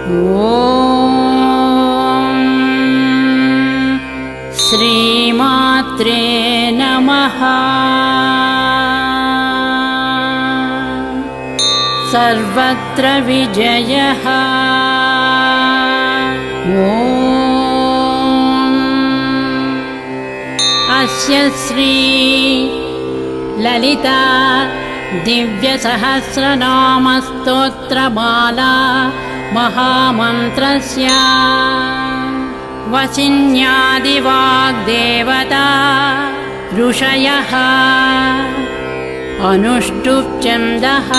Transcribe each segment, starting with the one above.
ॐ श्रीमात्रे नमः। सर्वत्र विजयः। ॐ अस्य श्री ललिता दिव्यसहस्रनामस्तोत्रमाला महामन्त्रस्य वसिन्यादिवाग्देवता ऋषयः अनुष्टुप्छन्दः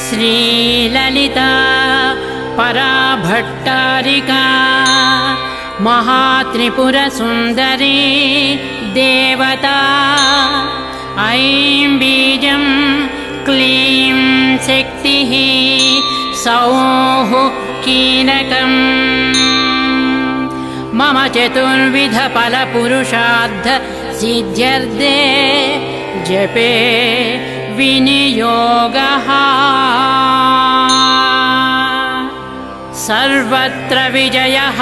श्रीललिता पराभट्टारिका महात्रिपुरसुन्दरी देवता ऐं बीजं क्लीं शक्तिः सौः कीलकम् मम चतुर्विधफलपुरुषार्थ सिद्ध्यर्थे जपे विनियोगः। सर्वत्र विजयः।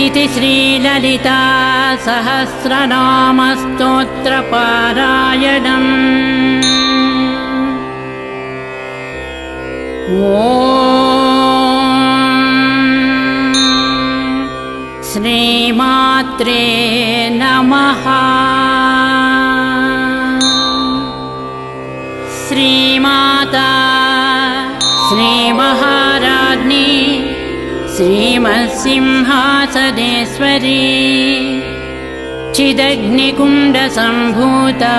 इति श्रीललिता सहस्रनामस्तोत्रपारायणम्। ॐ श्रीमात्रे नमः। श्रीमाता श्रीमहाराज्ञी श्रीमत्सिंहासनेश्वरी चिदग्निकुण्डसम्भूता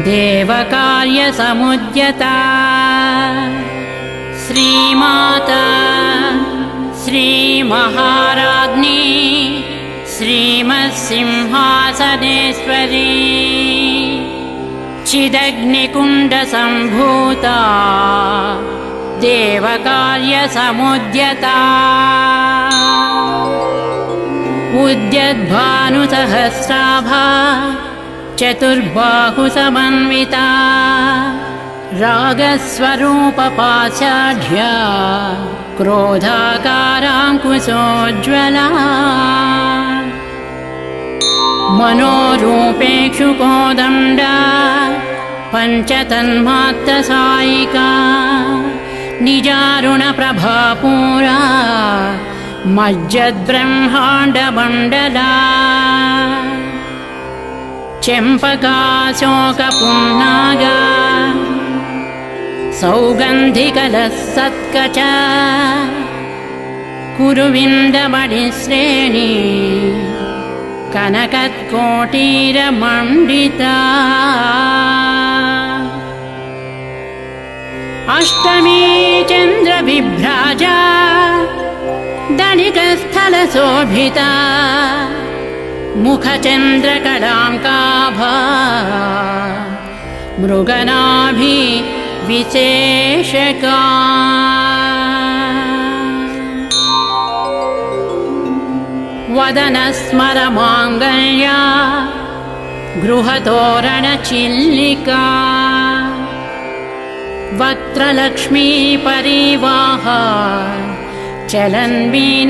देवकार्यसमुद्यता श्रीमाता श्रीमहाराज्ञी श्रीमत्सिंहासनेश्वरी चिदग्निकुण्डसम्भूता देवकार्यसमुद्यता उद्यद्भानुसहस्राभा चतुर्बाहुसमन्विता रागस्वरूपपाशाढ्या क्रोधाकाराङ्कुशोज्ज्वला मनोरूपेक्षुकोदण्डा पञ्चतन्मात्रसायिका निजारुणप्रभापूरा मज्जद्ब्रह्माण्डमण्डला चम्पकाशोकपुन्नागा सौगन्धिकलसत्कचा कुरुविन्दमणिश्रेणी कनकत्कोटीरमण्डिता अष्टमी चन्द्रविभ्राजा दणिकस्थलशोभिता मुखचन्द्रकलाङ्काभा मृगनाभि विशेषका वदनस्मरमाङ्गल्या गृहतोरणचिल्लिका वक्त्रलक्ष्मी परिवाह चलन्वीणाभलोचना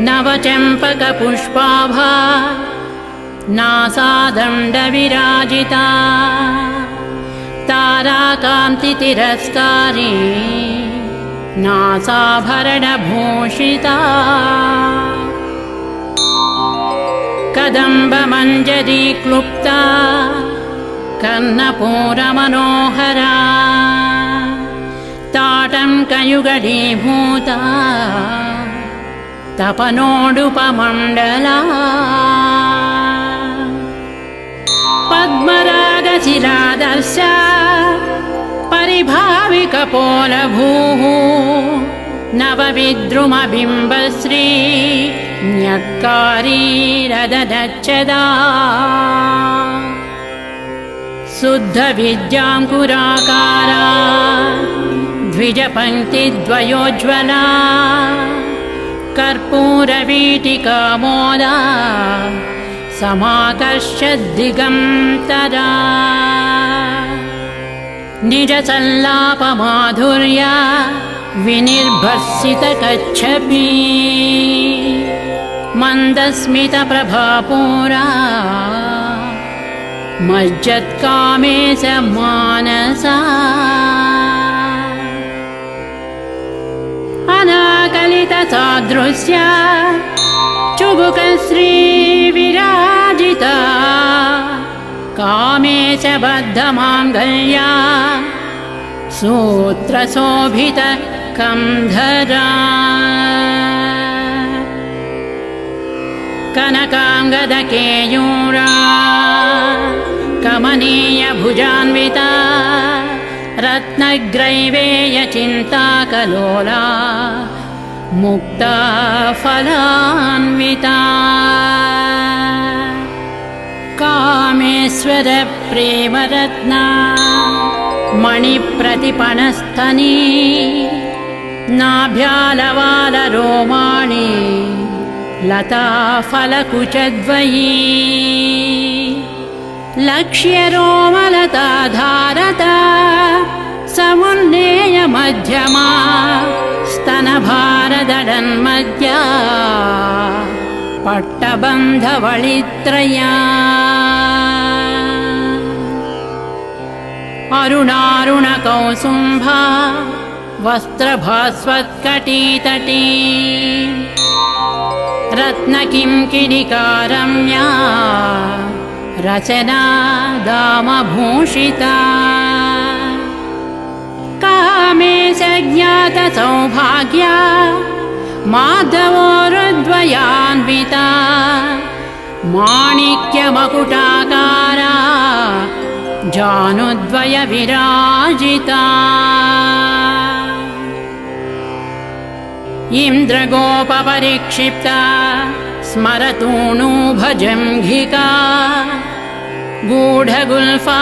नवचम्पकपुष्पाभा नासादण्डविराजिता ताराकान्तितिरस्कारी नासाभरणभूषिता कदम्बमञ्जरी क्लुप्ता कर्णपूरमनोहरा ताटङ्कयुगलीभूता तपनोडुपमण्डला पद्मरागशिलादर्शा परिभाविकपोलभूः नवविद्रुमबिम्बश्री न्यक्कारीरदनच्छदा शुद्धविद्याङ्कुराकारा द्विजपङ्क्तिद्वयोज्ज्वला कर्पूरवीटिकामोदा समाकर्ष्य दिगन्तरा निजसल्लापमाधुर्या विनिर्भर्सितकच्छपी मन्दस्मितप्रभापूरा मज्जत्कामे स मानसा अनाकलितसादृश्या चुबुकश्रीविराजिता कामे च बद्धमाङ्गल्या सूत्रशोभितकन्धरा कनकाङ्गदकेयूरा कमनीयभुजान्विता रत्नग्रैवेयचिन्ताकलोला मुक्ता फलान्विता कामेश्वरप्रेमरत्ना मणिप्रतिपणस्तनी नाभ्यालवालरोमाणि लताफलकुचद्वयी लक्ष्यरोमलताधारता समुन्नेयमध्यमा स्तनभारदडन्मध्या पट्टबन्धवळित्रया अरुणारुणकौसुम्भा वस्त्रभास्वत्कटीतटी रत्नकिङ्किणिकारम्या रचना दामभूषिता कामे सज्ञातसौभाग्या माधवोरुद्वयान्विता माणिक्यमकुटाकारा जानुद्वयविराजिता इन्द्रगोपपरिक्षिप्ता स्मरतूणुभजङ्घिका गूढगुल्फा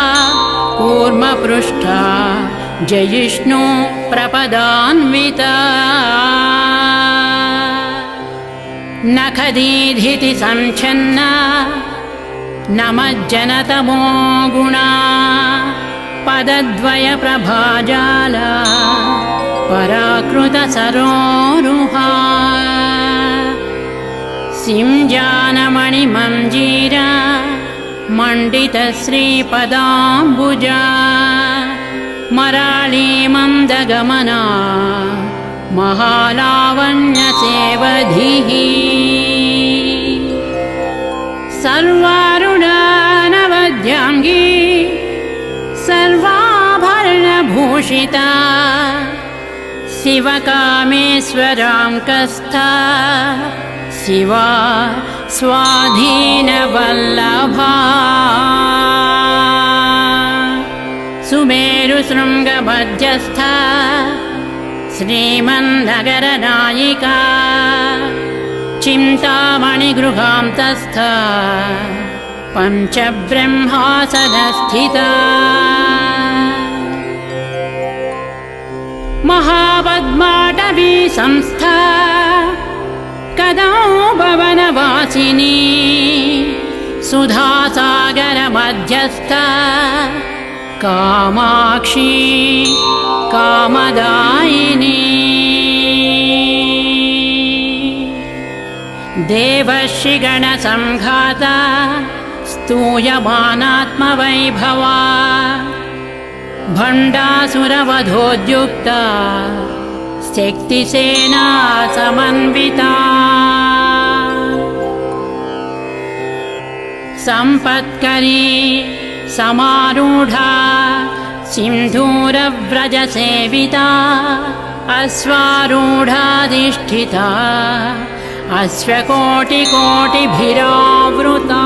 कूर्मपृष्ठा जयिष्णु प्रपदान्विता नखदीधिति संच्छन्ना नमज्जनतमो गुणा पदद्वयप्रभाजाला पराकृतसरोरुहा सिंजानमणिमञ्जीरा मण्डितश्रीपदाम्बुजा मराळीमन्दगमना महालावण्यसेवधिः सर्वारुणानवद्याङ्गी सर्वाभरणभूषिता शिवकामेश्वराङ्कस्था शिवा स्वाधीनवल्लभा सुमेरुशृङ्गमध्यस्था श्रीमन्नगरनायिका चिन्तामणिगृहान्तस्था पञ्चब्रह्मासनस्थिता महापद्माटवी संस्था कदम्बवनवासिनी सुधासागरमध्यस्था कामाक्षी कामदायिनी देवर्षिगणसङ्घाता स्तूयमानात्मवैभवा भण्डासुरवधोद्युक्ता शक्तिसेना समन्विता सम्पत्करी समारूढा सिन्धूरव्रजसेविता अश्वारूढाधिष्ठिता अश्वकोटिकोटिभिरावृता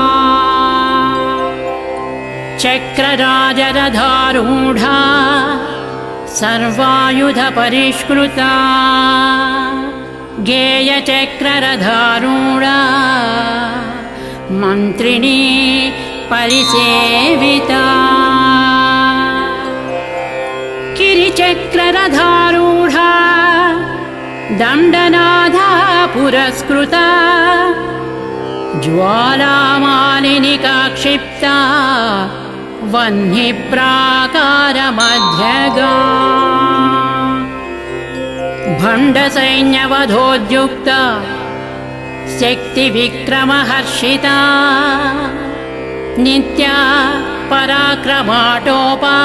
चक्रराजरधारूढा सर्वायुधपरिष्कृता गेयचक्ररधारूढा मन्त्रिणी परिसेविता किरिचक्ररधारूढा दण्डनाथा पुरस्कृता ज्वालामालिनिका क्षिप्ता वह्निप्राकारमध्यगा भण्डसैन्यवधोद्युक्ता शक्तिविक्रमहर्षिता नित्या पराक्रमाटोपा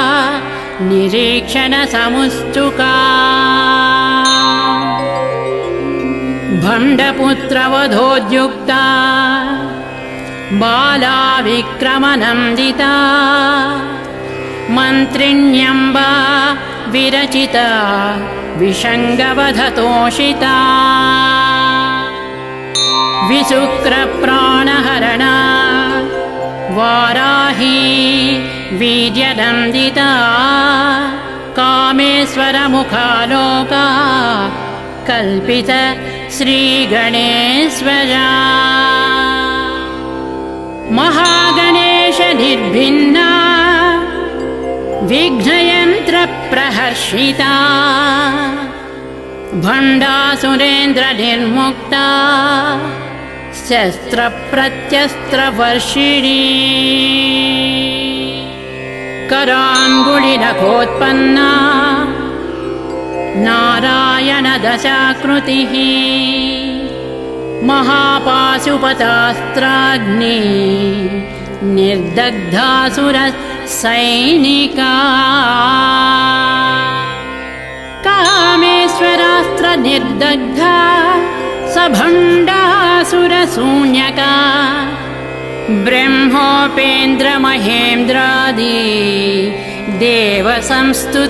निरीक्षणसमुत्सुका भण्डपुत्रवधोद्युक्ता बाला विक्रमनन्दिता मन्त्रिण्यम्बा विरचिता विषङ्गवधतोषिता विशुक्रप्राणहरणा वाराही वीर्यनन्दिता कामेश्वरमुखालोका कल्पित श्रीगणेश्वरा महागणेश निर्भिन्ना विघ्नयन्त्रप्रहर्षिता भण्डासुरेन्द्र निर्मुक्ता शस्त्रप्रत्यस्त्रवर्षिणी कराङ्गुलिनखोत्पन्ना नारायणदशाकृतिः महापाशुपतास्त्राग्नि निर्दग्धासुरसैनिका कामेश्वरास्त्र निर्दग्धा सभण्डासुरशून्यका ब्रह्मोपेन्द्रमहेन्द्रादि देवसंस्तुतवैभवा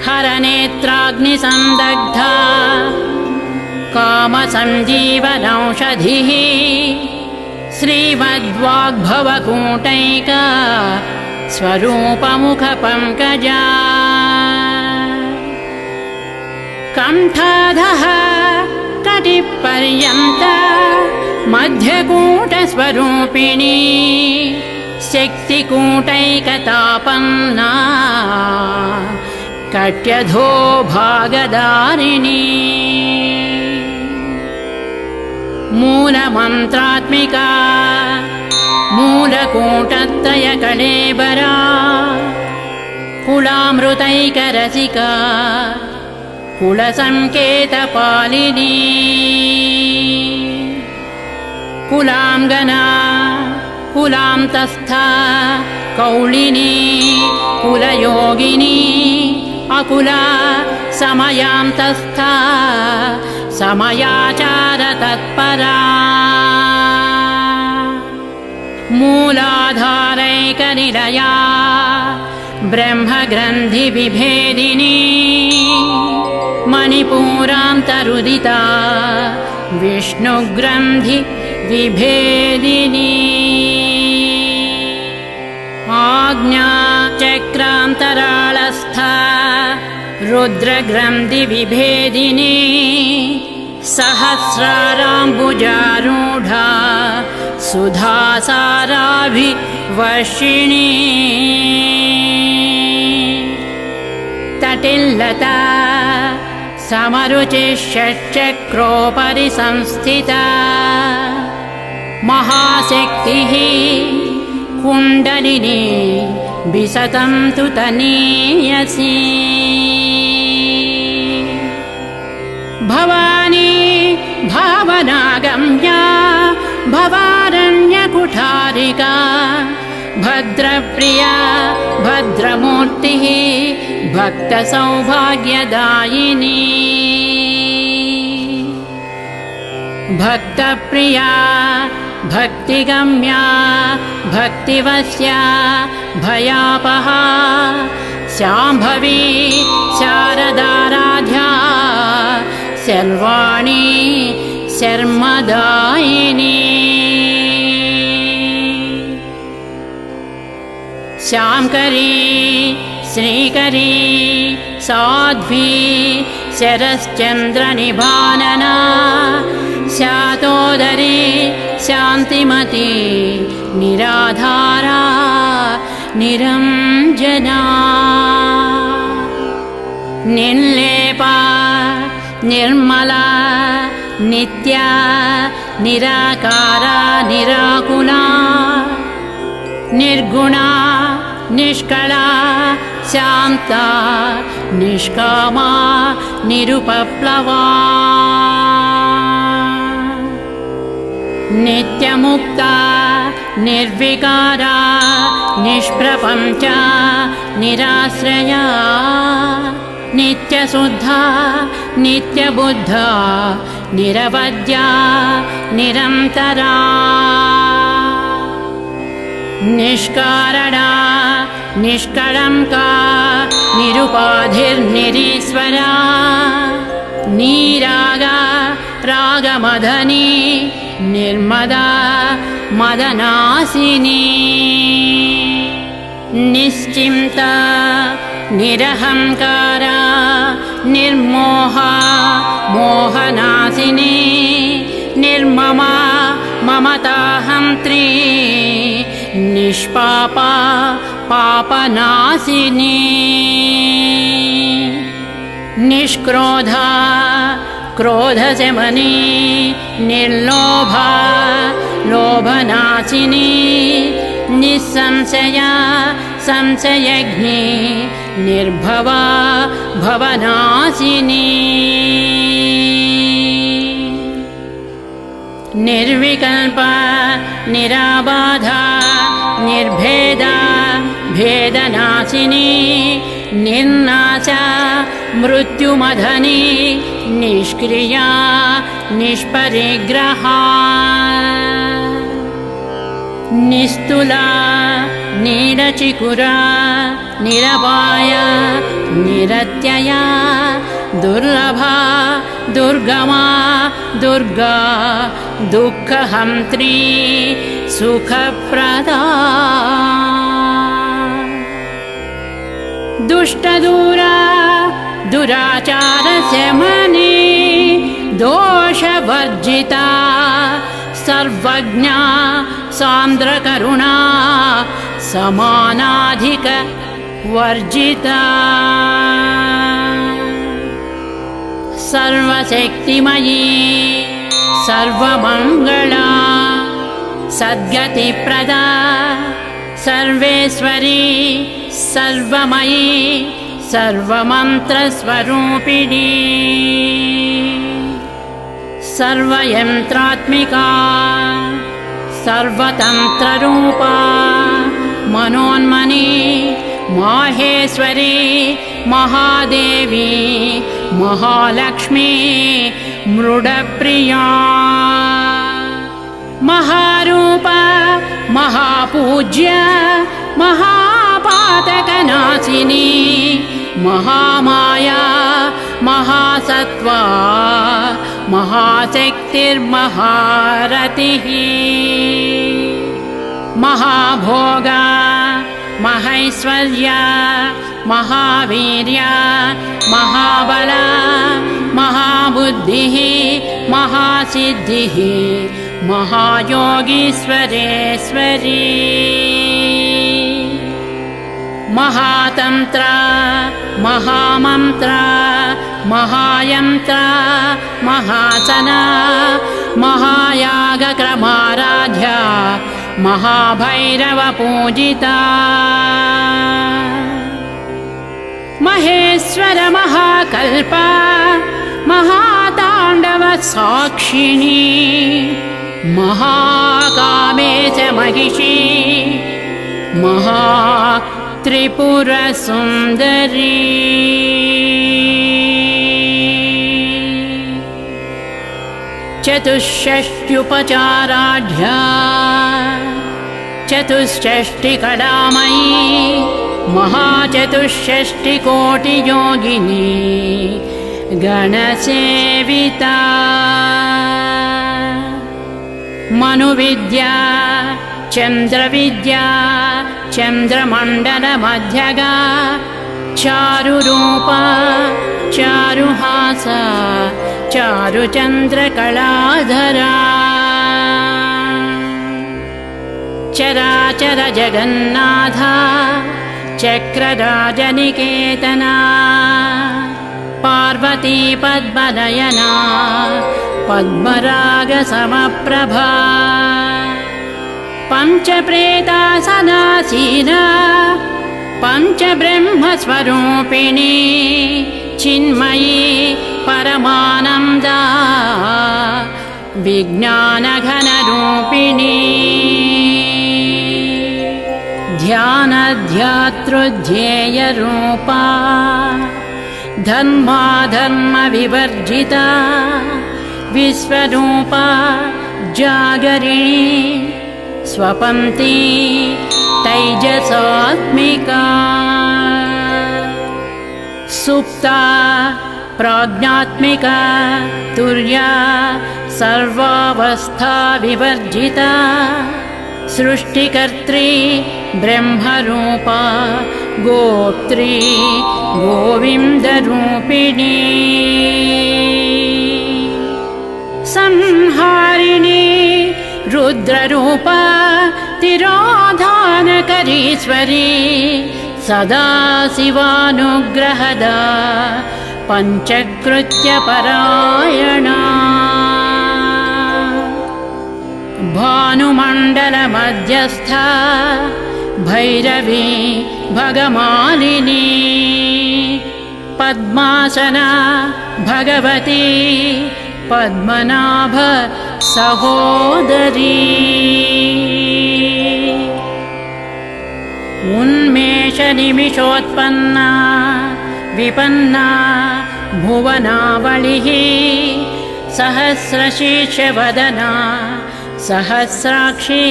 हरनेत्राग्निसन्दग्धा कामसञ्जीवनौषधिः श्रीमद्वाग्भवकूटैका स्वरूपमुखपङ्कजा कण्ठाधः कटिपर्यन्ता मध्यकूटस्वरूपिणी शक्तिकूटैकतापन्ना कट्यधो भागधारिणी मूलमन्त्रात्मिका मूलकूटत्रयकळेबरा कुलामृतैकरसिका कुलसङ्केतपालिनी कुलाङ्गना कुलान्तस्था कौलिनी कुलयोगिनी अकुला समयान्तस्था समयाचारतत्परा मूलाधारैकनिलया ब्रह्मग्रन्थिविभेदिनी मणिपूरान्तरुदिता विष्णुग्रन्थिविभेदिनी आज्ञाचक्रान्तराळस्था रुद्रग्रन्थिविभेदिनी सहस्राराम्बुजारूढा सुधासाराभिवर्षिणी तटिल्लता समरुचिषट्चक्रोपरि संस्थिता महाशक्तिः कुण्डलिनी विशतं तु तनीयसी भवानी भावनागम्या भवारण्यकुठारिका भद्रप्रिया भद्रमूर्तिः भक्तसौभाग्यदायिनी भक्तप्रिया भक्तिगम्या भक्तिवश्या भयापहा शाम्भवी शारदाराध्या सर्वाणि शर्मदायिनी श्यामकरी श्रीकरी साध्वी शरश्चन्द्रनिभानना शातोदरी शान्तिमती निराधारा निरञ्जना निर्लेपा निर्मला नित्या निराकारा निराकुला निर्गुणा निष्कला शान्ता निष्कामा निरुपप्लवा नित्यमुक्ता निर्विकारा निष्प्रपञ्चा निराश्रया नित्यशुद्धा नित्यबुद्धा निरवद्या निरन्तरा निष्कारणा निष्कळङ्का निरुपाधिर्निरीश्वरा निरागा रागमदनी निर्मदा मदनासिनी निश्चिन्ता निरहंकारा निर्मोहा मोहनासिनी निर्ममा ममताहंत्री निष्पापा पापनासिनी निष्क्रोधा क्रोधशमनी निर्लोभा लोभनाशिनी निस्संशया संशयग्नि निर्भवा भवनाशिनी निर्विकल्पा निराबाधा निर्भेदा भेदनाशिनी निर्नाशा मृत्युमधनी निष्क्रिया निष्परिग्रहा निस्तुला निरचिकुरा निरपाया निरत्यया दुर्लभा दुर्गमा दुर्गा दुःखहंत्री सुखप्रदा दुष्टदूरा दुराचारशमनी दोषवर्जिता सर्वज्ञा सान्द्रकरुणा समानाधिक वर्जिता सर्वशक्तिमयी सर्वमङ्गला सद्गतिप्रदा सर्वेश्वरी सर्वमयी सर्वमन्त्रस्वरूपिणी सर्वयन्त्रात्मिका सर्वतन्त्ररूपा मनोन्मनी माहेश्वरी महादेवी महालक्ष्मी मृडप्रिया महारूपा महापूज्य महापातकनाशिनी महामाया महासत्त्वा महाशक्तिर्महारतिः महाभोगा महैश्वर्या महावीर्या महाबला महाबुद्धिः महासिद्धिः महायोगीश्वरेश्वरी महातंत्र महामंत्र महायंत्र महासना महायागक्रमाराध्या महाभैरव पूजिता महेश्वर महाकल्पा महातांडव साक्षिणी महाकामेश महिषी महात्रिपुर सुंदरी चतुष्षष्ट्युपचाराढ्या चतुष्षष्टिकलामयी महाचतुष्षष्टिकोटियोगिनी गणसेविता मनुविद्या चंद्रविद्या चंद्रमंडलमध्यगा चारुरूपा चारुहासा चारुचंद्रकलाधरा चराचर जगन्नाथा चक्रराजनिकेतना पार्वती पद्मनयना पद्मरागसमप्रभा पञ्चप्रेतासनासीना पञ्चब्रह्मस्वरूपिणी चिन्मयी परमानन्दा विज्ञानघनरूपिणी ध्यानध्यातृध्येयरूपा धर्माधर्मविवर्जिता विश्वरूपा जागरिणी स्वपन्ती तैजसात्मिका सुप्ता प्राज्ञात्मिका तुर्या सर्वावस्था विवर्जिता सृष्टिकर्त्री ब्रह्मरूपा गोप्त्री गोविन्दरूपिणी संहारिणी रुद्ररूपा तिरोधानकरीश्वरी सदा शिवानुग्रहदा पञ्चकृत्यपरायणा भानुमण्डलमध्यस्था भैरवी भगमालिनी पद्मासना भगवती पद्मनाभ सहोदरी उन्मेषनिमिषोत्पन्ना विपन्ना भुवनावलिः सहस्रशीर्षवदना सहस्राक्षी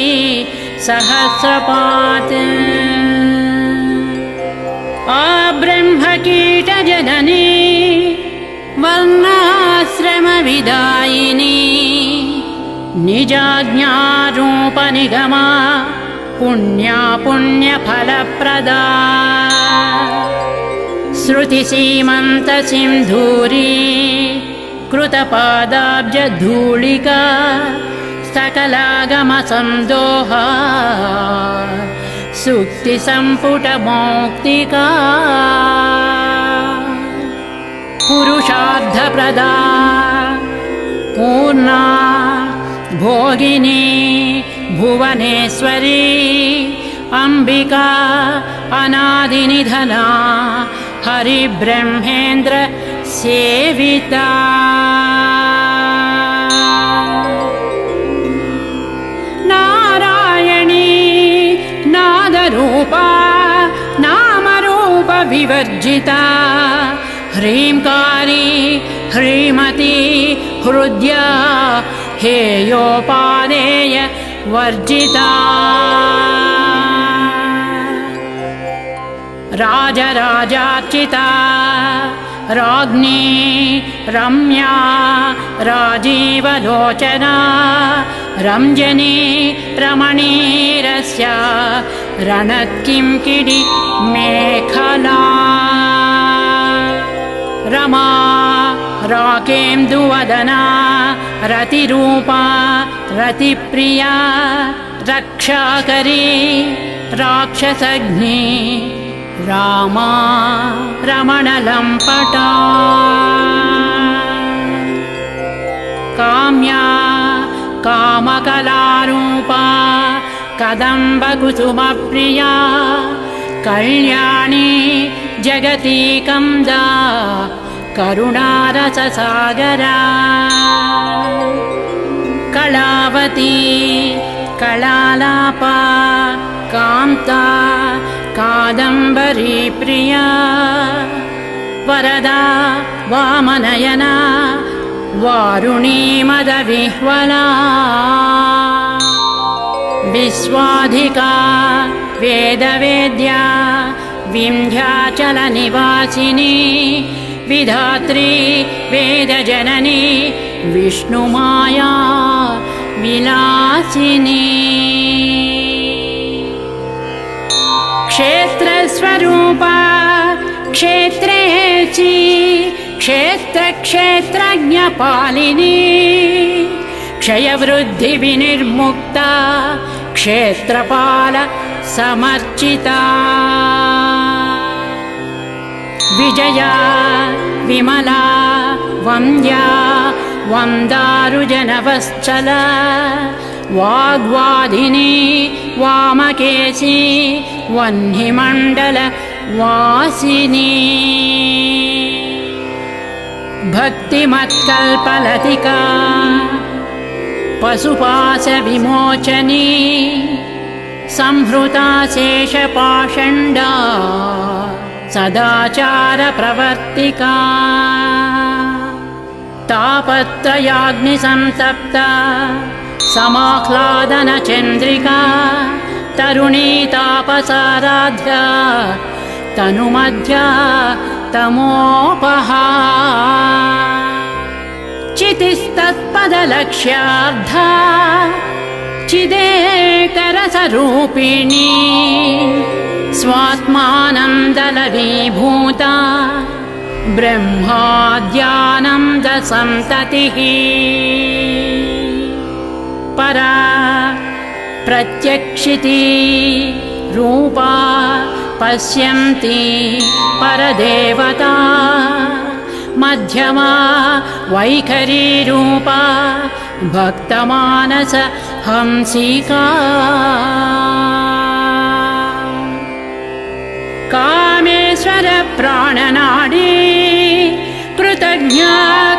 सहस्रपात् आब्रह्मकीटजननी वर्णाश्रमविदायिनी निजाज्ञारूपनिगमा पुण्या पुण्यफलप्रदा श्रुतिसीमन्तसिन्धूरी कृतपादाब्जधूलिका सकलागमसन्दोहा सूक्तिसम्पुटमौक्तिका पुरुषार्थप्रदा पूर्णा भोगिनी भुवनेश्वरी अंबिका अनादिनिधना हरिब्रह्मेन्द्र सेविता नारायणी नादरूपा नामरूप विवर्जिता ह्रींकारी ह्रीमती हृद्या हेयोपादेय वर्जिता राजराजार्चिता राज्ञी रम्या राजीवलोचना रंजनी रमणीरस्या रणत्किङ्किणी मेखला रमा राकेन्दुवदना रतिरूपा रतिप्रिया रक्षाकरी राक्षसग्नि रामा रमणलम्पटा काम्या कामकलारूपा कदम्बकुसुमप्रिया कल्याणी जगती कम्दा करुणारससागरा कलावती कलालापा कान्ता कादम्बरी प्रिया वरदा वामनयना वारुणी मदविह्वला विश्वाधिका वेदवेद्या विन्ध्याचलनिवासिनी विधात्री वेदजननी विष्णुमाया विलासिनी क्षेत्रस्वरूपा क्षेत्रेची क्षेत्रक्षेत्रज्ञपालिनी क्षयवृद्धिविनिर्मुक्ता क्षेत्रपाल समर्चिता विजया विमला वन्द्या वन्दारुजनवश्चला वाग्वादिनी वामकेशी वह्निमण्डल वासिनी भक्तिमत्कल्पलतिका पशुपाशविमोचनी संहृता शेषपाषण्डा सदाचारप्रवर्तिका तापत्रयाग्निसंतप्ता समाह्लादनचन्द्रिका तरुणी तापसाराध्या तनुमध्या तमोपहा चितिस्तत्पदलक्ष्यार्धा चिदेकरसरूपिणी स्वात्मानन्दलवीभूता ब्रह्माद्यानन्दसन्ततिः परा प्रत्यक्षिती रूपा पश्यन्ति परदेवता मध्यमा वैखरी रूपा भक्तमानस हंसिका कामेश्वर प्राणनाडी कृतज्ञा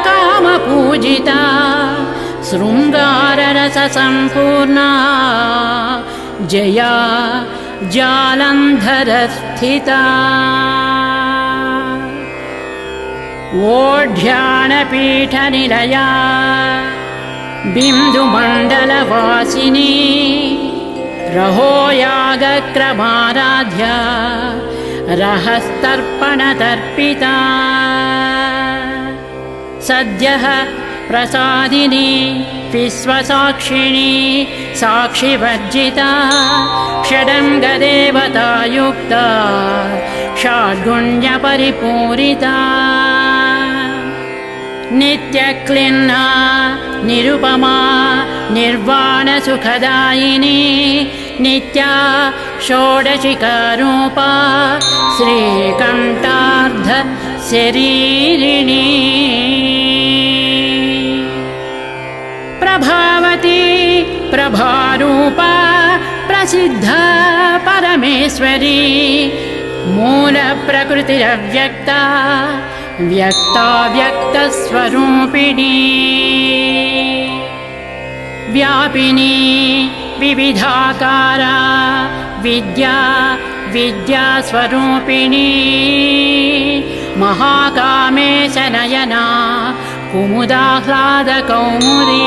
कामपूजिता शृङ्गाररससम्पूर्णा जया जालन्धरस्थिता ओढ्याणपीठनिलया बिन्दुमण्डलवासिनी रहोयागक्रमाराध्या रहस्तर्पणतर्पिता सद्यः प्रसादिनी विश्वसाक्षिणी साक्षिवर्जिता षडङ्गदेवतायुक्ता षड्गुण्यपरिपूरिता नित्यक्लिन्ना निरुपमा निर्वाणसुखदायिनी नित्या षोडशिकारूपा श्रीकण्ठार्ध शरीरिणी प्रभावती प्रभारूपा प्रसिद्धा परमेश्वरी मूलप्रकृतिरव्यक्ता व्यक्ताव्यक्तस्वरूपिणी व्यापिनी विविधाकारा विद्या विद्यास्वरूपिणी महाकामेशनयना कुमुदाह्लादकौमुदी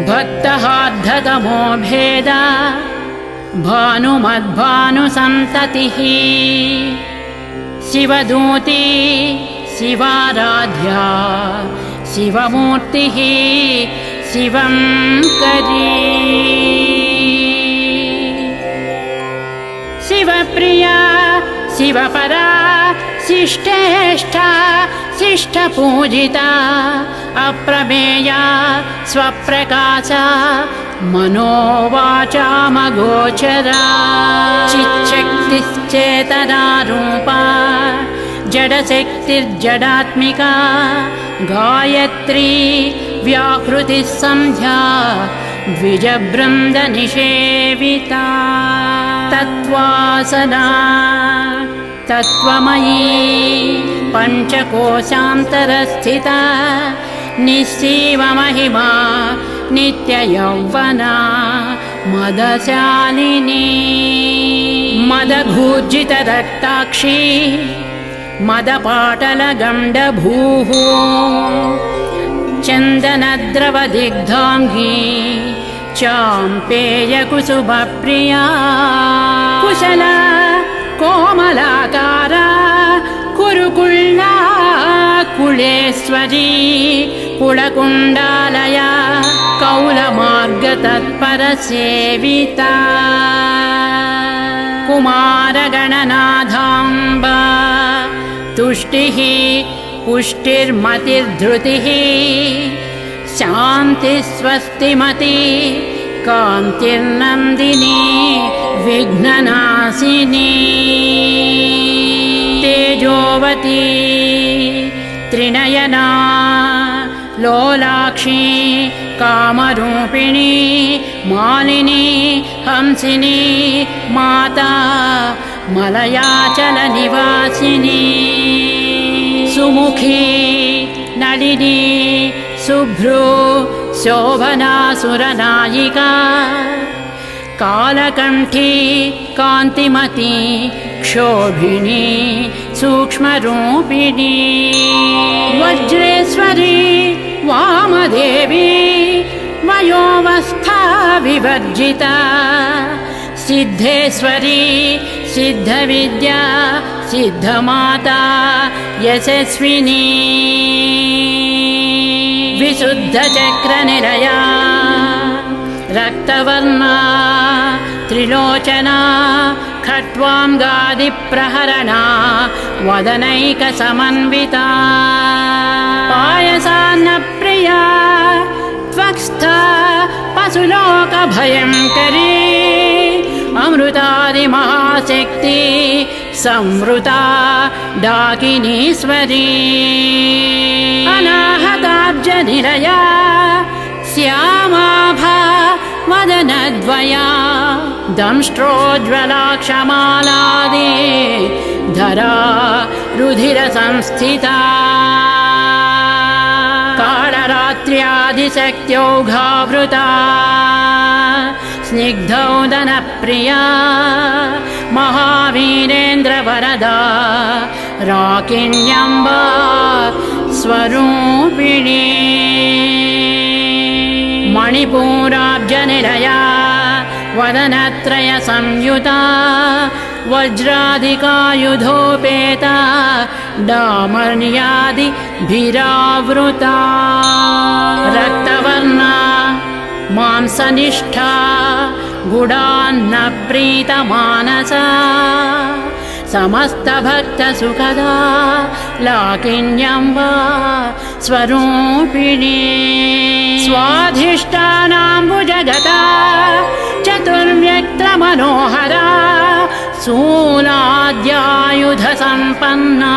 भक्तहार्धतमो भेदा भानुमद्भानुसन्ततिः शिवदूती शिवाराध्या शिवमूर्तिः शिवङ्करी शिवप्रिया शिवपरा शिष्टेष्ठा शिष्टपूजिता अप्रमेया स्वप्रकाशा मनोवाचामगोचरा चिच्छक्तिश्चेतनारूपा जडशक्तिर्जडात्मिका गायत्री व्याहृतिः सन्ध्या द्विजबृन्दनिषेविता तत्त्वासना तत्त्वमयी पञ्चकोशान्तरस्थिता निश्चीवमहिमा नित्ययौवना मदशालिनी मदघूर्जितरक्ताक्षी मदपाटलगण्डभूः चन्दनद्रवदिग्धाङ्गी चाम्पेयकुसुमप्रिया कुशला कोमलाकारा कुरुकुल्ला कुलेश्वरी कुलकुण्डालया कौलमार्गतत्परसेविता कुमारगणनाथाम्बा तुष्टिः पुष्टिर्मतिर्धृतिः शान्तिस्वस्तिमति कान्तिर्नन्दिनी विघ्ननाशिनी तेजोवती त्रिनयना लोलाक्षी कामरूपिणी मालिनी हंसिनी माता मलयाचलनिवासिनी सुमुखी नलिनी शुभ्रू शोभना सुरनायिका कालकण्ठी कान्तिमती क्षोभिनी सूक्ष्मरूपिणी वज्रेश्वरी वामदेवी वयोवस्था विवर्जिता सिद्धेश्वरी सिद्धविद्या सिद्धमाता यशस्विनी विशुद्धचक्रनिलया रक्तवर्णा त्रिलोचना खट्वाङ्गादिप्रहरणा वदनैकसमन्विता पायसान्नप्रिया त्वक्स्था पशुलोकभयङ्करी अमृतादिमहाशक्ति संवृता डाकिनीश्वरी अनाहताब्जनिलया श्यामाभा वदनद्वया दंष्ट्रोज्ज्वलाक्षमालादि धरा रुधिरसंस्थिता कालरात्र्यादिशक्त्यौघावृता स्निग्धौदनप्रिया महावीरेन्द्रवरदा राकिण्यम्बा स्वरूपिणी मणिपूराब्जनिलया वदनत्रय संयुता वज्रादिकायुधोपेता डामर्यादिभिरावृता रक्तवर्णा मांसनिष्ठा गुडान्नप्रीतमानसा समस्तभक्तसुखदा लाकिन्यम्बा स्वरूपिणी स्वाधिष्ठानाम्बुजगता चतुर्व्यक्त्रमनोहरा शूलाद्यायुधसम्पन्ना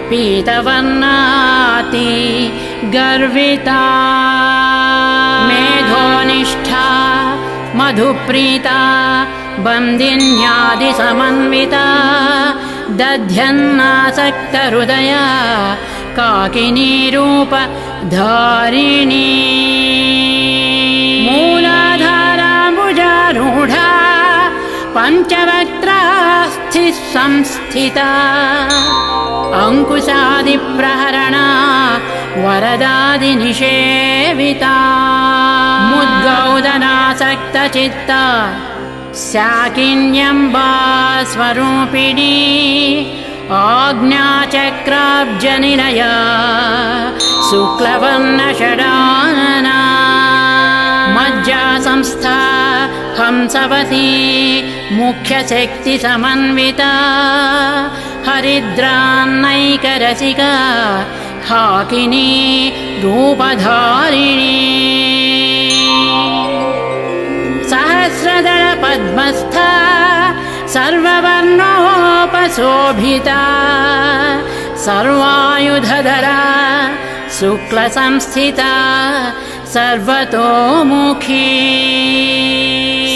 पीतवर्णाति गर्विता मेधोनिष्ठा मधुप्रीता बन्दिन्यादिसमन्विता दध्यन्नासक्तहृदया काकिनीरूपधारिणी मूलाधाराम्बुजारूढा पञ्चवक्त्रास्थिः संस्थिता अङ्कुशादिप्रहरणा वरदादिनिषेविता मुद्गौदनासक्तचित्ता शाकिन्यम्बा स्वरूपिणी आज्ञाचक्राब्जनिलया शुक्लवर्णषडानना मज्जासंस्था हंसवती मुख्यशक्तिसमन्विता हरिद्रान्नैकरसिका हाकिनी रूपधारिणी सहस्रदलपद्मस्था सर्ववर्णोपशोभिता सर्वायुधधरा शुक्लसंस्थिता सर्वतोमुखी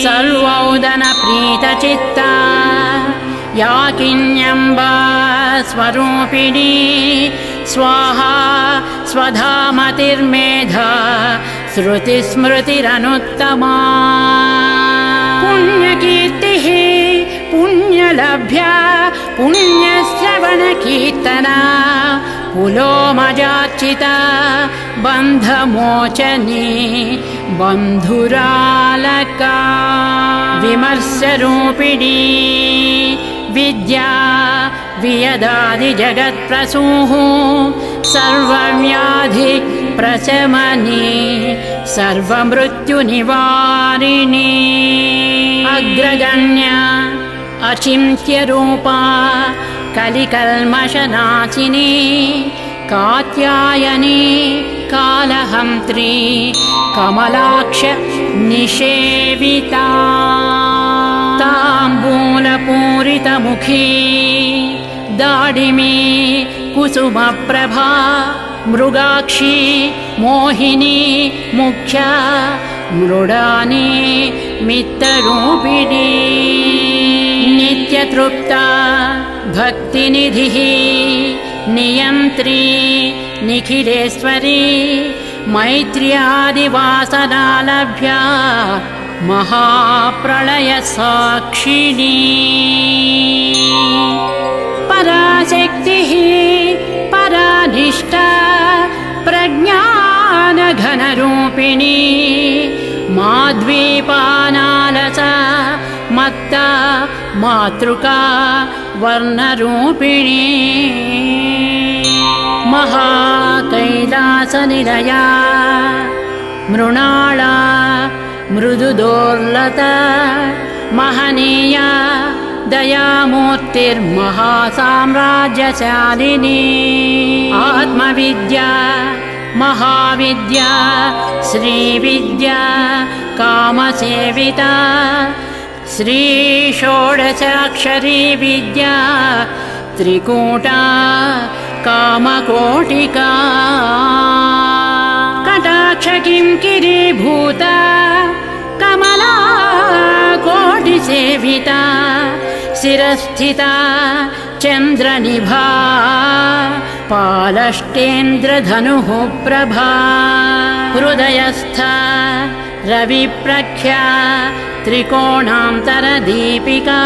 सर्वौदनप्रीतचित्ता याकिन्यम्बा स्वरूपिणी स्वाहा स्वधामतिर्मेधा श्रुतिस्मृतिरनुत्तमा पुण्यकीर्तिः पुण्यलभ्या पुण्यश्रवणकीर्तना पुलोमजार्चिता बन्धमोचनी बन्धुरालका विमर्शरूपिणी विद्या वियदादिजगत्प्रसूः सर्वव्याधि प्रशमनी सर्वमृत्युनिवारिणी अग्रगण्या अचिन्त्यरूपा कलिकल्मषनाशिनी कात्यायनी कालहन्त्री कमलाक्ष निषेविता ताम्बूलपूरितमुखी दाडिमी कुसुमप्रभा मृगाक्षी मोहिनी मुख्या मृडानी मित्ररूपिणी नित्यतृप्ता भक्तिनिधिः नियन्त्री निखिलेश्वरी मैत्र्यादिवासनालभ्या महाप्रलयसाक्षिणी पराशक्तिः परानिष्ठा प्रज्ञानघनरूपिणी माद्वीपानालसा मत्ता मातृका वर्णरूपिणी महाकैलासनिलया मृणाला मृदुदोर्लता महनीया दयामूर्तिर्महासाम्राज्यशालिनी आत्मविद्या महाविद्या श्रीविद्या कामसेविता श्रीषोडशाक्षरी विद्या त्रिकूटा कामकोटिका कटाक्ष किङ्किरीभूता कमला कोटिसेविता शिरस्थिता चन्द्रनिभा पालष्टेन्द्रधनुः प्रभा हृदयस्था रविप्रख्या त्रिकोणान्तरदीपिका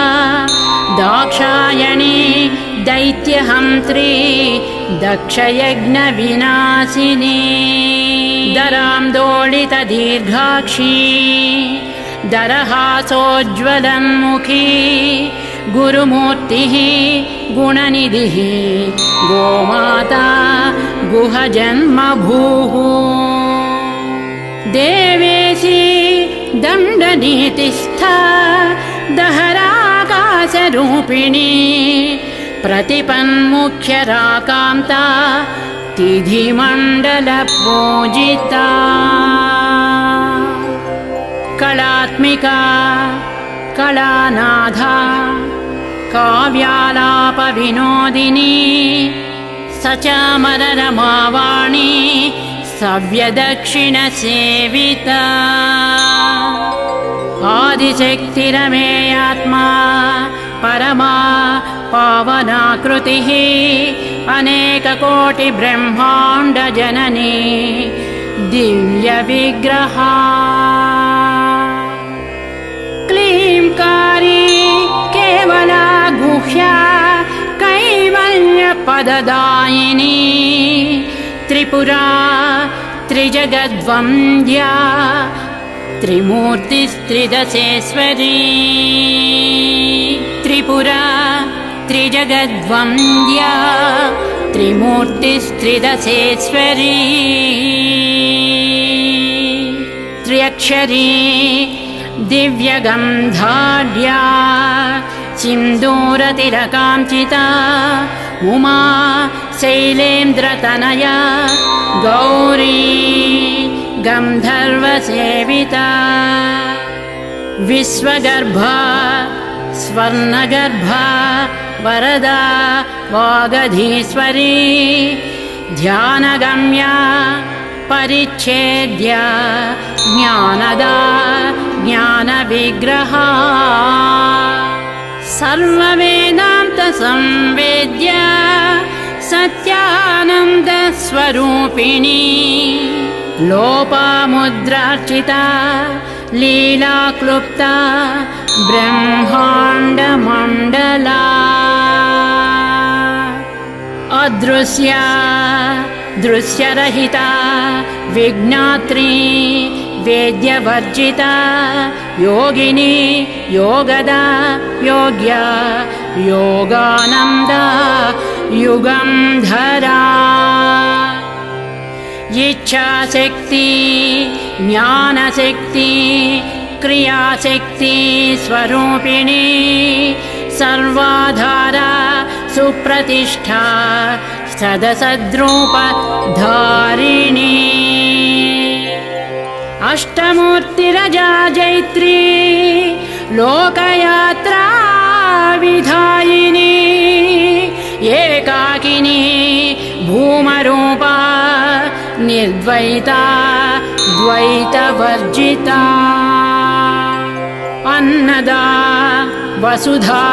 दाक्षायणी दैत्यहन्त्री दक्षयज्ञविनाशिनी दरान्दोलितदीर्घाक्षी दरहासोज्ज्वलन्मुखी गुरुमूर्तिः गुणनिधिः गोमाता गुहजन्मभूः देवेशी दण्डनीतिस्था दहराकाशरूपिणी प्रतिपन्मुख्यराकान्ता तिथिमण्डलपूजिता कलात्मिका कलानाथा काव्यालापविनोदिनी सचामररमावाणी सव्यदक्षिणसेविता आदिशक्तिरमेयात्मा परमा पावनाकृतिः अनेककोटिब्रह्माण्डजननी दिव्यविग्रहा क्लींकारी केवला गुह्या कैवल्यपददायिनी त्रिपुरा त्रिजगद्वन्द्या त्रिमूर्तिस्त्रिदशेश्वरी त्रिपुरा त्रिजगद्वन्द्या त्रिमूर्तिस्त्रिदशेश्वरी त्र्यक्षरी दिव्यगन्धाढ्या सिन्दूरतिलकाञ्चिता उमा शैलेन्द्रतनया गौरी गन्धर्वसेविता विश्वगर्भा स्वर्णगर्भा वरदा वागधीश्वरी ध्यानगम्या परिच्छेद्या ज्ञानदा ज्ञानविग्रहा सर्ववेदान्तसंवेद्या सत्यानन्दस्वरूपिणी लोपामुद्रार्चिता लीलाक्लुप्ता ब्रह्माण्डमण्डला अदृश्या दृश्यरहिता विज्ञात्री वेद्यवर्जिता योगिनी योगदा योग्या योगानन्दा युगंधरा इच्छाशक्ति ज्ञानशक्ति क्रियाशक्ति स्वरूपिणी सर्वाधारा सुप्रतिष्ठा सदसद्रूपधारिणी अष्टमूर्तिरजा जैत्री लोकयात्रा विधायिनी एकाकिनी अद्वैता द्वैतवर्जिता अन्नदा वसुधा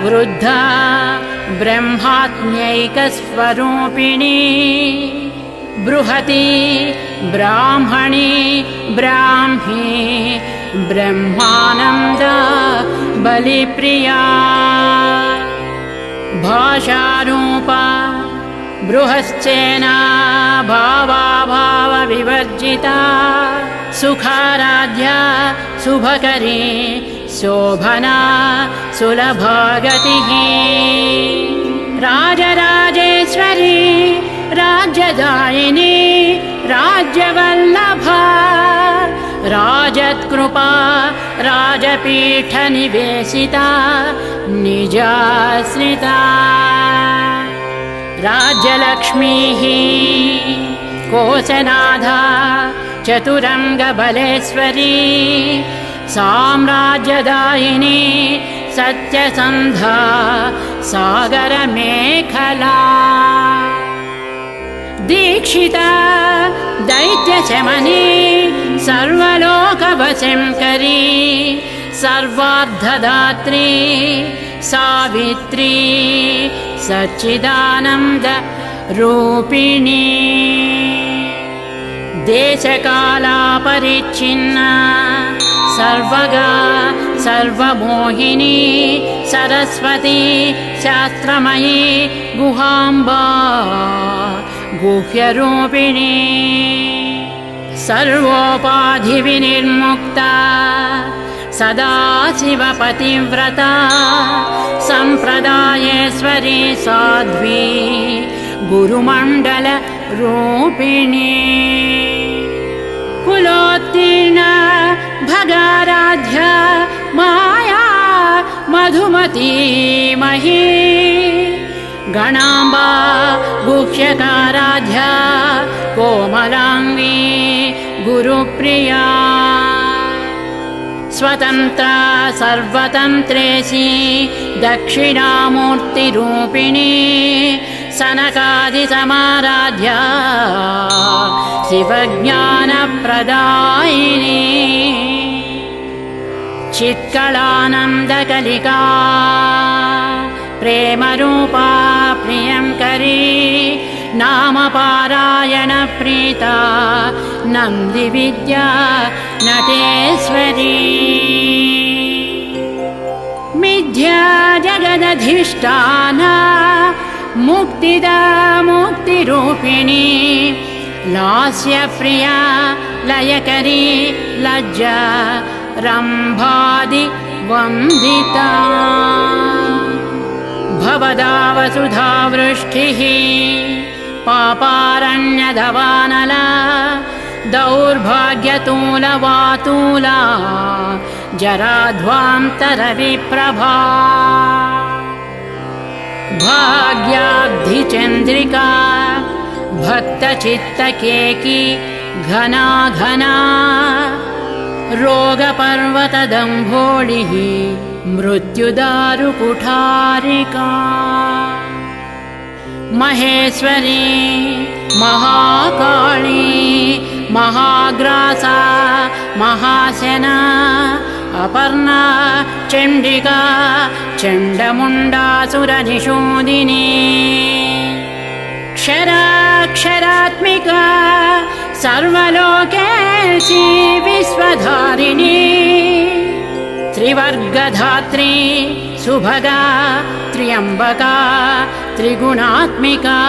वृद्धा ब्रह्मात्म्यैकस्वरूपिणी बृहति ब्राह्मणी ब्राह्मी ब्रह्मानन्दा बलिप्रिया भाषारूपा बृहस्सेना भावाभावविवर्जिता सुखाराध्या शुभकरी शोभना सुलभागतिः राजराजेश्वरी राज्यदायिनी राज्यवल्लभा राजत्कृपा राजपीठनिवेशिता निजाश्रिता राज्यलक्ष्मीः कोशनाधा चतुरङ्गबलेश्वरी साम्राज्यदायिनी सत्यसन्धा सागरमेखला दीक्षिता दैत्यशमनी सर्वलोकवशङ्करी सर्वार्धदात्री सावित्री सच्चिदानन्द रूपिणी देशकालापरिच्छिन्ना सर्वगा सर्वमोहिनी सरस्वती शास्त्रमयी गुहाम्बा गुह्यरूपिणी सर्वोपाधिविनिर्मुक्ता सदाशिवपतिव्रता सम्प्रदायेश्वरी साध्वी गुरुमण्डलरूपिणी कुलोत्तीर्णा भगाराध्या माया मधुमती मही गणाम्बा गुह्यकाराध्या कोमलाङ्गी गुरुप्रिया स्वतन्त्रा सर्वतन्त्रेशी दक्षिणामूर्तिरूपिणी सनकादिसमाराध्या शिवज्ञानप्रदायिनी चित्कलानन्दकलिका प्रेमरूपा प्रियङ्करी नामपारायणप्रीता नन्दिविद्या नटेश्वरी मिथ्या जगदधिष्ठाना मुक्तिदा मुक्तिरूपिणी लास्यप्रिया लयकरी लज्जा रम्भादि वन्दिता भवदा वसुधा वृष्टिः पापारण्यदवानला दौर्भाग्यतूलवातूला जराध्वान्तरविप्रभा भाग्याब्धिचन्द्रिका भक्तचित्तकेकी घना घना रोगपर्वतदम्भोळिः मृत्युदारुकुठारिका महेश्वरी महाकाली महाग्रासा महाशना अपर्णा चण्डिका चण्डमुण्डासुरनिषूदिनी क्षराक्षरात्मिका सर्वलोकेशी विश्वधारिणी त्रिवर्गधात्री सुभगा त्र्यम्बका त्रिगुणात्मिका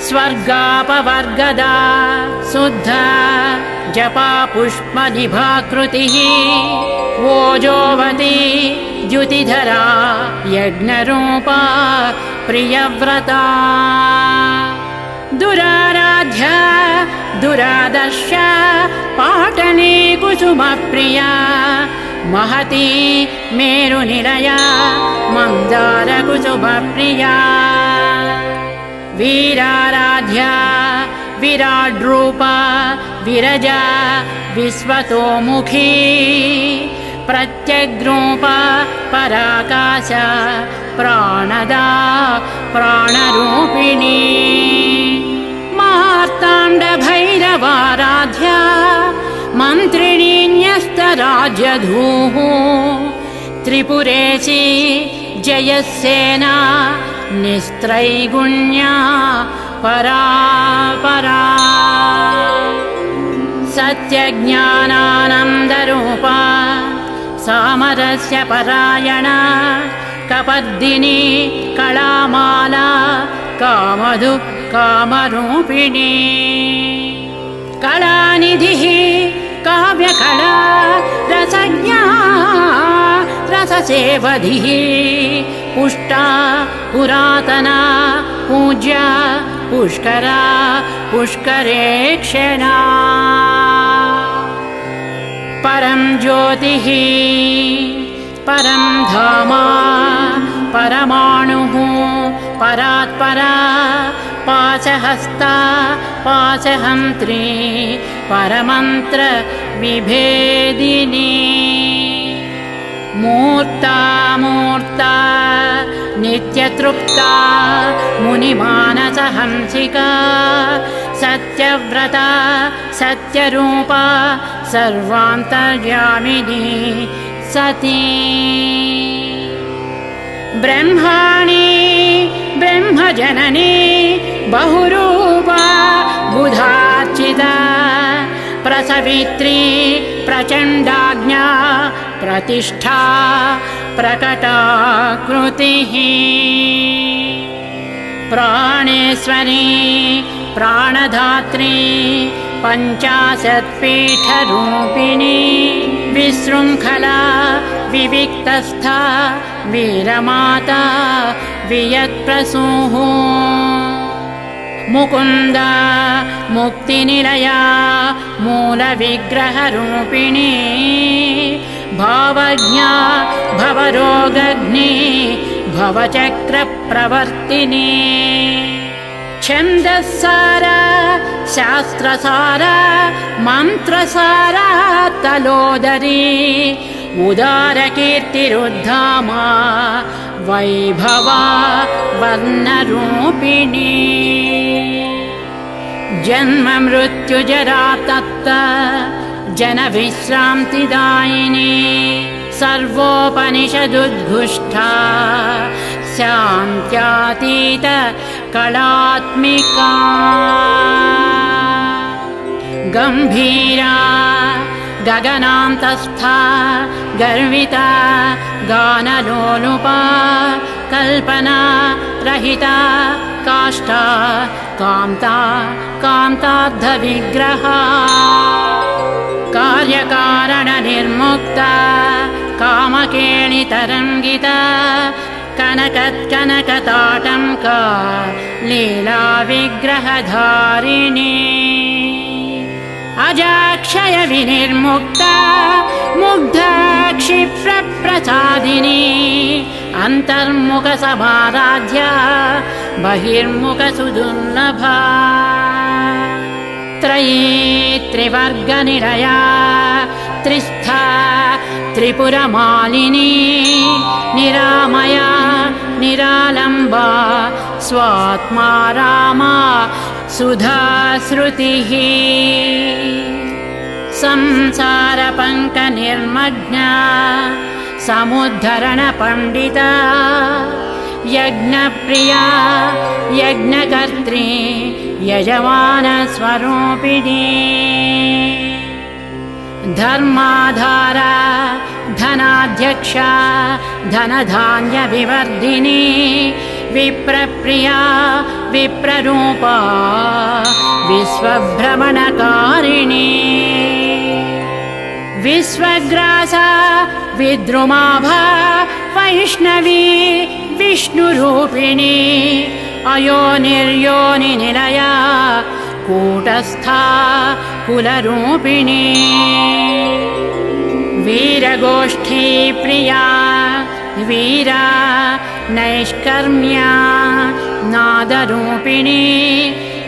स्वर्गापवर्गदा शुद्धा जपा पुष्पनिभाकृतिः ओजोवती द्युतिधरा यज्ञरूपा प्रियव्रता दुराराध्या दुरादर्श पाटली कुसुमप्रिया महती मेरुनिलया मन्दारकुसुमप्रिया वीराराध्या विराड्रूपा विरजा विश्वतोमुखी प्रत्यग्रूपा पराकाश प्राणदा प्राणरूपिणी मार्ताण्डभैरवाराध्या मन्त्रिणी न्यस्तराज्यधूः त्रिपुरेशी जयसेना निस्त्रैगुण्या परा परा सत्यज्ञानानन्दरूपा सामरस्य परायणा कपर्दिनी कलामाला कामधु कामरूपिणी कलानिधिः काव्यकला रसज्ञा रससेवधिः पुष्टा पुरातना पूज्या पुष्करा पुष्करेक्षणा परं ज्योतिः परं धामा परमाणुः परात्परा पाशहस्ता पाशहन्त्री परमन्त्र विभेदिनी मूर्ता मूर्ता नित्यतृप्ता मुनिमानसहंसिका सत्यव्रता सत्यरूपा सर्वान्तर्यामिनी सती ब्रह्माणि ब्रह्मजननी बहुरूपा बुधार्चिता प्रसवित्री प्रचण्डाज्ञा प्रतिष्ठा प्रकटाकृतिः प्राणेश्वरी प्राणधात्री पञ्चाशत्पीठरूपिणी विशृङ्खला विविक्तस्था वीरमाता वियत्प्रसूः मुकुन्दा मुक्तिनिलया मूलविग्रहरूपिणी भावज्ञा भवरोगग्नि भवचक्रप्रवर्तिनी छन्दस्सारा शास्त्रसारा मन्त्रसारा तलोदरी उदारकीर्तिरुद्धामा वैभवा वर्णरूपिणी जन्म मृत्युजरा तप्त जनविश्रान्तिदायिनी सर्वोपनिषदुद्घुष्टा शान्त्यातीत कलात्मिका गम्भीरा गगनान्तस्था गर्विता गानलोलुपा कल्पना रहिता काष्ठा कान्ता कान्तार्धविग्रहा कार्यकारणनिर्मुक्ता कामकेलितरङ्गिता कनकत्कनकताटङ्का लीला विग्रहधारिणी अजाक्षय विनिर्मुक्ता मुग्धा क्षिप्रप्रसादिनी अन्तर्मुख समाराध्या बहिर्मुख सुदुर्लभा त्रयी त्रिवर्गनिलया त्रिस्था त्रिपुरमालिनी निरामया निरालम्बा स्वात्मा रामा सुधाश्रुतिः संसारपङ्कनिर्मग्ना समुद्धरणपण्डिता यज्ञप्रिया यज्ञकर्त्री यजमानस्वरूपिणी धर्माधारा धनाध्यक्षा धनधान्यविवर्धिनी विप्रप्रिया विप्ररूपा विश्वभ्रमणकारिणी विश्वग्रासा विद्रुमाभा वैष्णवी विष्णुरूपिणी अयोनिर्योनिनिलया कूटस्था कुलरूपिणी वीरगोष्ठी प्रिया वीरा नैष्कर्म्या नादरूपिणी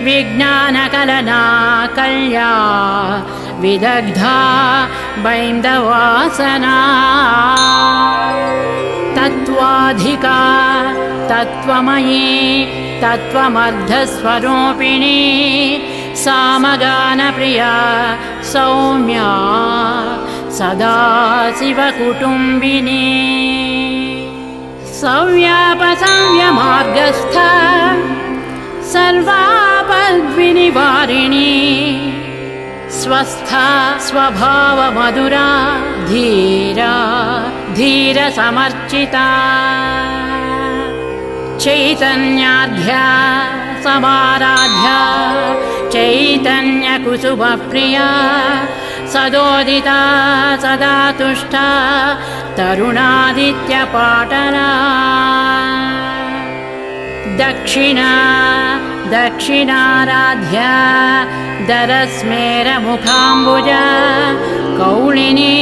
विज्ञानकलना कल्या विदग्धा बैन्दवासना तत्त्वाधिका तत्त्वमयी तत्त्वमर्धस्वरूपिणी सामगानप्रिया सौम्या सदा शिवकुटुम्बिनी सव्यापसंव्यमार्गस्था सर्वापद्विनिवारिणी स्वस्था स्वभावमधुरा धीरा धीरसमर्चिता चैतन्याढ्या समाराध्या चैतन्यकुसुमप्रिया सदोदिता सदा तुष्टा तरुणादित्यपाटला दक्षिणा दक्षिणाराध्या दरस्मेरमुखाम्बुजा कौलिनी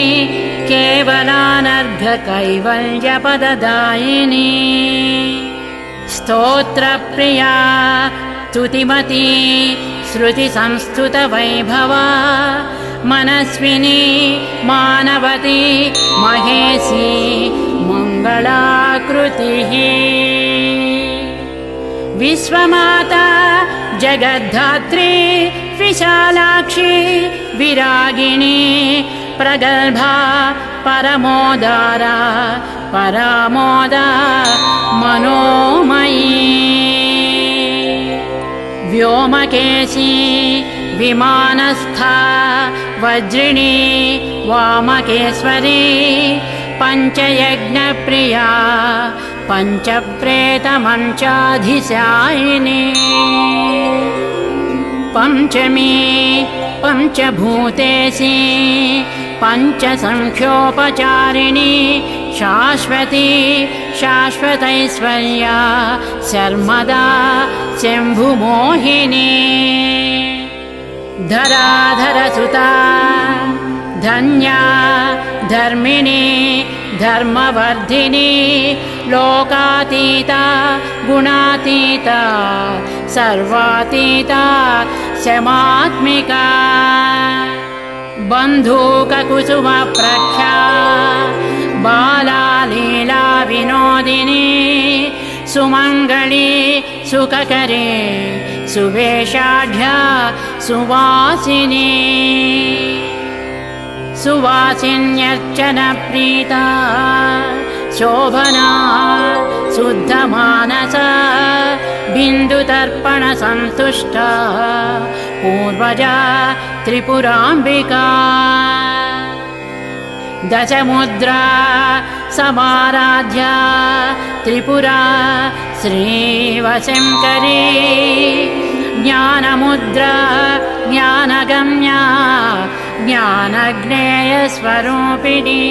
केवलानर्घकैवल्यपददायिनी स्तोत्रप्रिया स्तुतिमती श्रुतिसंस्तुतवैभवा मनस्विनी मानवती महेशी मङ्गलाकृतिः विश्वमाता जगद्धात्री विशालाक्षी विरागिणी प्रगल्भा परमोदारा परामोदा मनोमयी व्योमकेशी विमानस्था वज्रिणी वामकेश्वरी पञ्चयज्ञप्रिया पञ्चप्रेतमञ्चाधिशायिनी पञ्चमी पञ्चभूतेशी पञ्चसंख्योपचारिणी शाश्वती शाश्वतैश्वर्या शर्मदा शम्भुमोहिनी धराधरसुता धन्या धर्मिणी धर्मवर्धिनी लोकातीता गुणातीता सर्वातीता शमात्मिका बन्धूककुसुमप्रख्या बाला लीला विनोदिनी सुमङ्गली सुखकरी सुवेशाढ्या सुवासिनी सुवासिन्यर्चनप्रीता शोभना शुद्धमानसा बिन्दुतर्पणसन्तुष्टा पूर्वजा त्रिपुराम्बिका दशमुद्रा समाराध्या त्रिपुरा श्रीवशङ्करी ज्ञानमुद्रा ज्ञानगम्या ज्ञानज्ञेयस्वरूपिणी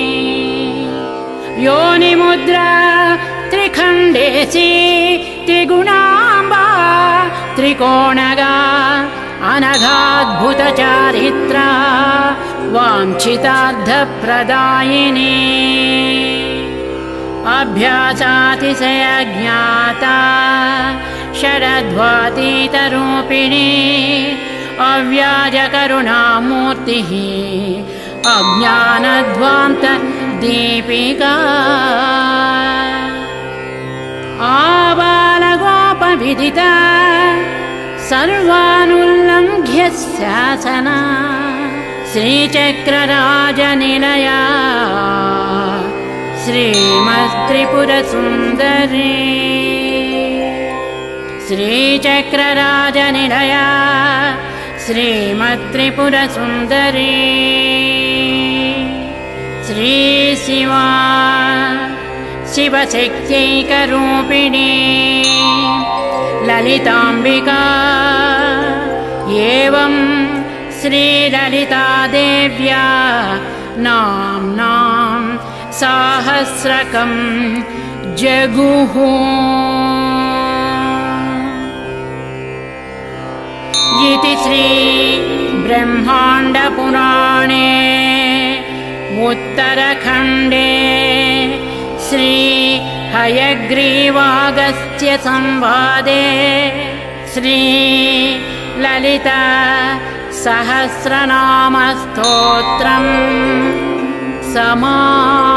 योनिमुद्रा त्रिखण्डेशी त्रिगुणाम्बा त्रिकोणगा अनघाद्भुतचारित्रा वाञ्छितार्थप्रदायिनी अभ्यासातिशयज्ञाता षडध्वातीतरूपिणी अव्याजकरुणामूर्तिः अज्ञानध्वान्तदीपिका आबालगोपविदिता सर्वानुल्लङ्घ्य शासना श्रीचक्रराजनिलया श्रीमत्त्रिपुरसुन्दरी श्रीचक्रराजनिलया श्रीमत्त्रिपुरसुन्दरी श्रीशिवा शिवशक्त्यैकरूपिणी ललिताम्बिका एवं श्रीललितादेव्या नाम्नां सहस्रकं जगुः इति श्री ब्रह्माण्डपुराणे उत्तरखण्डे श्री हयग्रीवागस्त्य संवादे श्री ललिता सहस्रनाम स्तोत्रम् समाप्तम्।